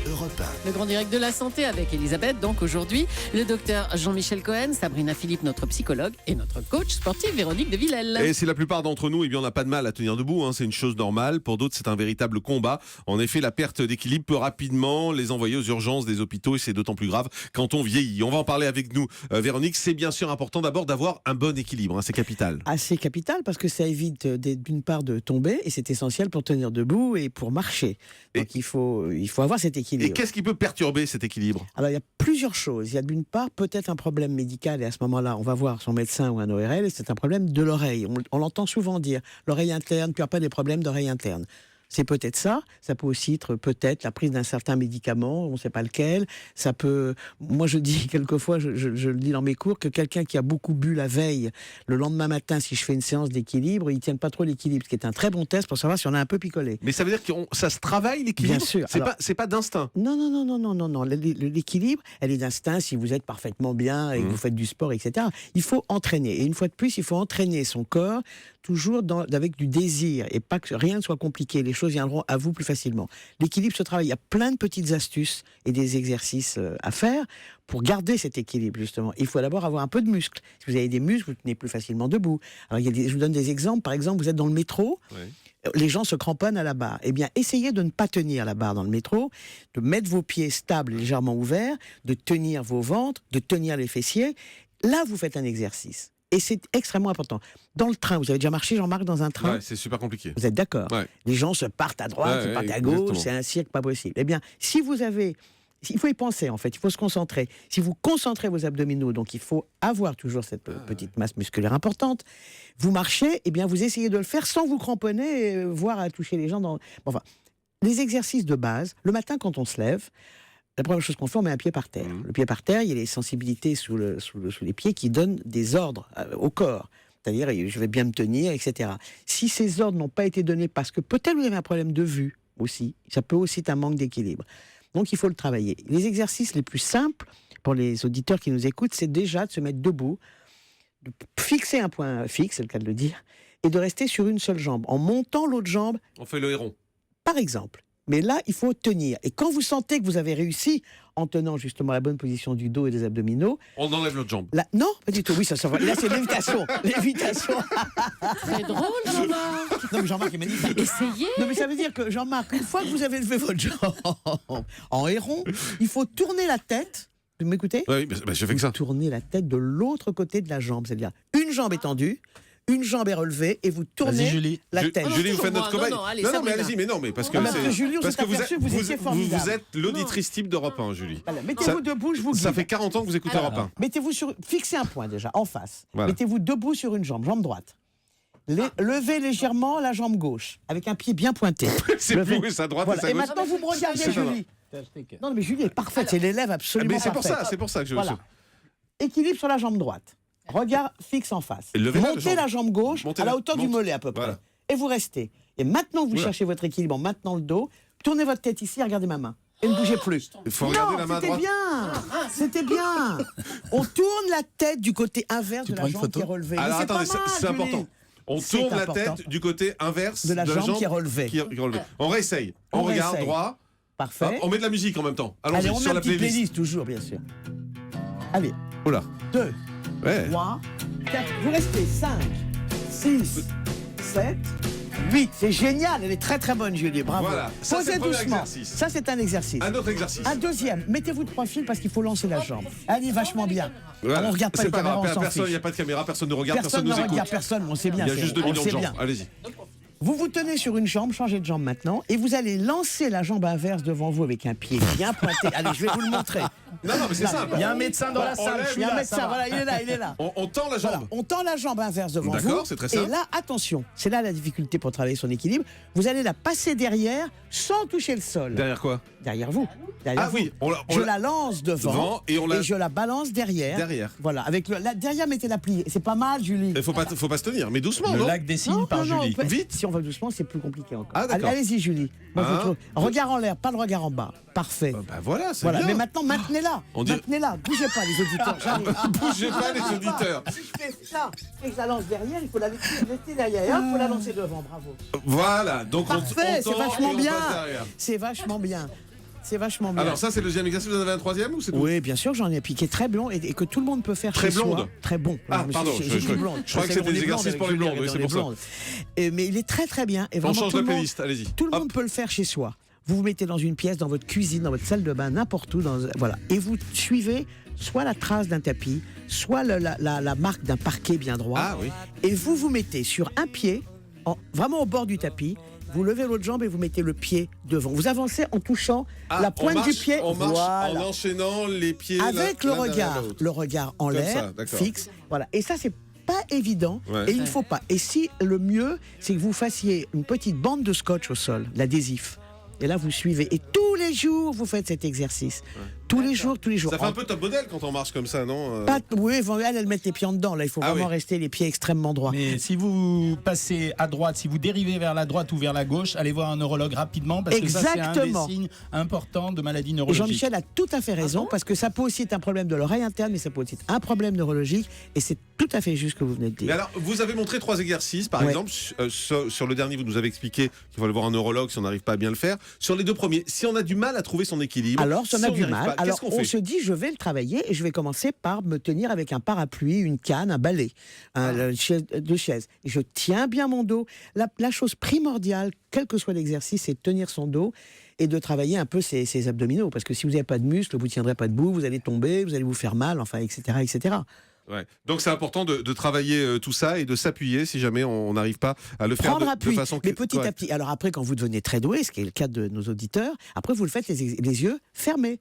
Europe 1. Le grand direct de la santé avec Elisabeth, donc aujourd'hui, le docteur Jean-Michel Cohen, Sabrina Philippe, notre psychologue, et notre coach sportif Véronique de Villèle. Et si la plupart d'entre nous, on n'a pas de mal à tenir debout, c'est une chose normale. Pour d'autres, c'est un véritable combat. En effet, la perte d'équilibre peut rapidement les envoyer aux urgences des hôpitaux et c'est d'autant plus grave quand on vieillit. On va en parler avec nous. Véronique, c'est bien sûr important d'abord d'avoir un bon équilibre, c'est capital. C'est capital parce que ça évite d'une part de tomber et c'est essentiel pour tenir debout et pour marcher. Donc il faut avoir cet équilibre. Et qu'est-ce qui peut perturber cet équilibre ? Alors il y a plusieurs choses. Il y a d'une part peut-être un problème médical et à ce moment-là on va voir son médecin ou un ORL et c'est un problème de l'oreille. On l'entend souvent dire, l'oreille interne, puis après des problèmes d'oreille interne. C'est peut-être ça peut aussi être peut-être la prise d'un certain médicament, on ne sait pas lequel. Ça peut, moi je dis quelquefois, je le dis dans mes cours, que quelqu'un qui a beaucoup bu la veille, le lendemain matin, si je fais une séance d'équilibre, il ne tient pas trop l'équilibre, ce qui est un très bon test pour savoir si on a un peu picolé. Mais ça veut dire que ça se travaille l'équilibre ? Bien sûr. C'est pas d'instinct. Non. L'équilibre, elle est d'instinct si vous êtes parfaitement bien et que vous faites du sport, etc. Il faut entraîner. Et une fois de plus, il faut entraîner son corps toujours avec du désir et pas que rien ne soit compliqué. Les choses viendront à vous plus facilement. L'équilibre se travaille. Il y a plein de petites astuces et des exercices à faire pour garder cet équilibre, justement. Il faut d'abord avoir un peu de muscles. Si vous avez des muscles, vous tenez plus facilement debout. Alors, je vous donne des exemples. Par exemple, vous êtes dans le métro. Oui. Les gens se cramponnent à la barre. Eh bien, essayez de ne pas tenir la barre dans le métro, de mettre vos pieds stables et légèrement ouverts, de tenir vos ventres, de tenir les fessiers. Là, vous faites un exercice. Et c'est extrêmement important. Dans le train, vous avez déjà marché, Jean-Marc, dans un train ? Ouais, c'est super compliqué. Vous êtes d'accord ? Ouais. Les gens se partent à droite, se partent à gauche, exactement. C'est un cirque pas possible. Eh bien, il faut y penser, en fait, il faut se concentrer. Si vous concentrez vos abdominaux, donc il faut avoir toujours cette petite masse musculaire importante, vous marchez, eh bien, vous essayez de le faire sans vous cramponner, voire à toucher les gens. Enfin, les exercices de base, le matin quand on se lève, la première chose qu'on fait, on met un pied par terre. Le pied par terre, il y a les sensibilités sous les pieds qui donnent des ordres au corps. C'est-à-dire, je vais bien me tenir, etc. Si ces ordres n'ont pas été donnés parce que peut-être vous avez un problème de vue aussi, ça peut aussi être un manque d'équilibre. Donc, il faut le travailler. Les exercices les plus simples pour les auditeurs qui nous écoutent, c'est déjà de se mettre debout, de fixer un point fixe, c'est le cas de le dire, et de rester sur une seule jambe. En montant l'autre jambe... On fait le héron. Par exemple. Mais là, il faut tenir. Et quand vous sentez que vous avez réussi, en tenant justement la bonne position du dos et des abdominaux... On enlève l'autre jambe. Là, non, pas du tout. Oui, ça va. Là, c'est l'évitation. L'évitation. Très drôle, Jean-Marc. Non, mais Jean-Marc, il m'a dit... Essayez. Non, mais ça veut dire que, Jean-Marc, une fois que vous avez levé votre jambe en héron, il faut tourner la tête. Vous m'écoutez ? Oui, je fais que ça. Tourner la tête de l'autre côté de la jambe. C'est-à-dire, une jambe étendue, une jambe est relevée et vous tournez la tête. Julie, vous faites notre cobaye. Non, mais allez-y, mais parce que Julie, parce que vous êtes vous l'auditrice type d'Europe 1, Julie. Voilà, mettez-vous debout, je vous guide. Ça fait 40 ans que vous écoutez Europe 1. Fixez un point déjà, en face. Voilà. Mettez-vous debout sur une jambe droite. Levez légèrement la jambe gauche, avec un pied bien pointé. C'est plus sa droite et sa gauche. Et maintenant, vous me regardez, Julie. Non, mais Julie est parfaite, c'est l'élève absolument parfaite. C'est pour ça que je... Voilà. Équilibre sur la jambe droite. Regard fixe en face. Montez la jambe gauche à la hauteur du mollet à peu près. Voilà. Et vous restez. Et maintenant, vous cherchez votre équilibre en maintenant le dos. Tournez votre tête ici, regardez ma main. Et ne bougez plus. Il faut regarder la main droite. C'était bien. On tourne la tête du côté inverse de la jambe qui est relevée. Alors attendez, c'est important. On tourne la tête du côté inverse de la jambe qui est relevée. On réessaye. On regarde droit. Parfait. Hop, on met de la musique en même temps. Allez, on met sur la playlist toujours, bien sûr. Allez. Oula. 2, 3, 4, vous restez 5, 6, 7, 8. C'est génial, elle est très très bonne, Julie, bravo. Voilà, ça posez c'est le premier doucement. exercice. Ça c'est un exercice. Un autre exercice. Un deuxième, mettez-vous de profil parce qu'il faut lancer la jambe. Elle est vachement bien. Voilà. On regarde pas les caméras, on s'en fiche. Il n'y a pas de caméra, personne ne regarde, personne ne nous écoute. Regarde, personne, on sait bien. Il y a juste 2 millions de gens, allez-y. Vous vous tenez sur une jambe, changez de jambe maintenant, et vous allez lancer la jambe inverse devant vous avec un pied bien pointé. Allez, je vais vous le montrer. Non, mais c'est simple. Il y a un médecin dans la salle. Il y a un médecin, voilà, il est là. On tend la jambe. Voilà, on tend la jambe inverse devant vous. D'accord, c'est très simple. Et là, attention, c'est là la difficulté pour travailler son équilibre. Vous allez la passer derrière sans toucher le sol. Derrière quoi ? Derrière vous. Oui, je la lance devant et je la balance derrière. Voilà, avec derrière, mettez-la pliée. C'est pas mal, Julie. Il faut pas se tenir, mais doucement. Le lac des signes par Julie. Vite. Si on va doucement, c'est plus compliqué encore. Ah, d'accord. Allez-y, Julie. Regard en l'air, pas le regard en bas. Parfait. Voilà, c'est bien. Mais maintenant, maintenez-la. Maintenez-la. Bougez pas, les auditeurs. Bougez pas, les auditeurs. Si je fais ça et que je la lance derrière, il faut la laisser derrière. Il faut la lancer devant. Bravo. Voilà. Donc parfait, c'est vachement bien. C'est vachement bien. c'est vachement bien. Alors ça, c'est le deuxième exercice. Vous en avez un troisième ou c'est tout? Oui, bien sûr, j'en ai piqué très blond et que tout le monde peut faire Très chez blonde. soi. Très bon. Ah, pardon, je crois que c'était des exercices pour les blondes, oui, c'est pour ça. Mais il est très très bien. Et On vraiment, change tout la le monde- playlist, allez-y. Tout le monde peut le faire chez soi. Vous vous mettez dans une pièce, dans votre cuisine, dans votre salle de bain, n'importe où, voilà. Et vous suivez soit la trace d'un tapis, soit la marque d'un parquet bien droit. Ah oui. Et vous vous mettez sur un pied, vraiment au bord du tapis. Vous levez l'autre jambe et vous mettez le pied devant. Vous avancez en touchant la pointe du pied. On marche voilà. en enchaînant les pieds. Avec l'un derrière l'autre. le regard en Comme l'air, ça, d'accord. fixe. Voilà. Et ça, c'est pas évident. Ouais. Et il ne faut pas. Et si le mieux, c'est que vous fassiez une petite bande de scotch au sol, l'adhésif. Et là, vous suivez. Et tous les jours, vous faites cet exercice. Tous les jours. Ça fait un peu top modèle quand on marche comme ça, non? Oui, elles mettent les pieds en dedans. Là, il faut vraiment rester les pieds extrêmement droits. Mais si vous passez à droite, si vous dérivez vers la droite ou vers la gauche, allez voir un neurologue rapidement parce que ça, c'est un des signes importants de maladie Et neurologique. Jean-Michel a tout à fait raison parce que ça peut aussi être un problème de l'oreille interne, mais ça peut aussi être un problème neurologique. Et c'est tout à fait juste ce que vous venez de dire. Mais alors, vous avez montré 3 exercices, par exemple. Sur le dernier, vous nous avez expliqué qu'il faut aller voir un neurologue si on n'arrive pas à bien le faire. Sur les 2 premiers, si on a du mal à trouver son équilibre, alors si on a du mal, alors qu'on on fait se dit je vais le travailler et je vais commencer par me tenir avec un parapluie, une canne, un balai, une chaise, 2 chaises. Et je tiens bien mon dos. La chose primordiale, quel que soit l'exercice, c'est de tenir son dos et de travailler un peu ses abdominaux. Parce que si vous n'avez pas de muscles, vous ne tiendrez pas debout, vous allez tomber, vous allez vous faire mal, enfin, etc., etc. Ouais. Donc c'est important de travailler tout ça et de s'appuyer si jamais on n'arrive pas à le faire Prendre de appui, façon mais petit à petit. Alors après, quand vous devenez très doué, ce qui est le cas de nos auditeurs, après vous le faites les yeux fermés.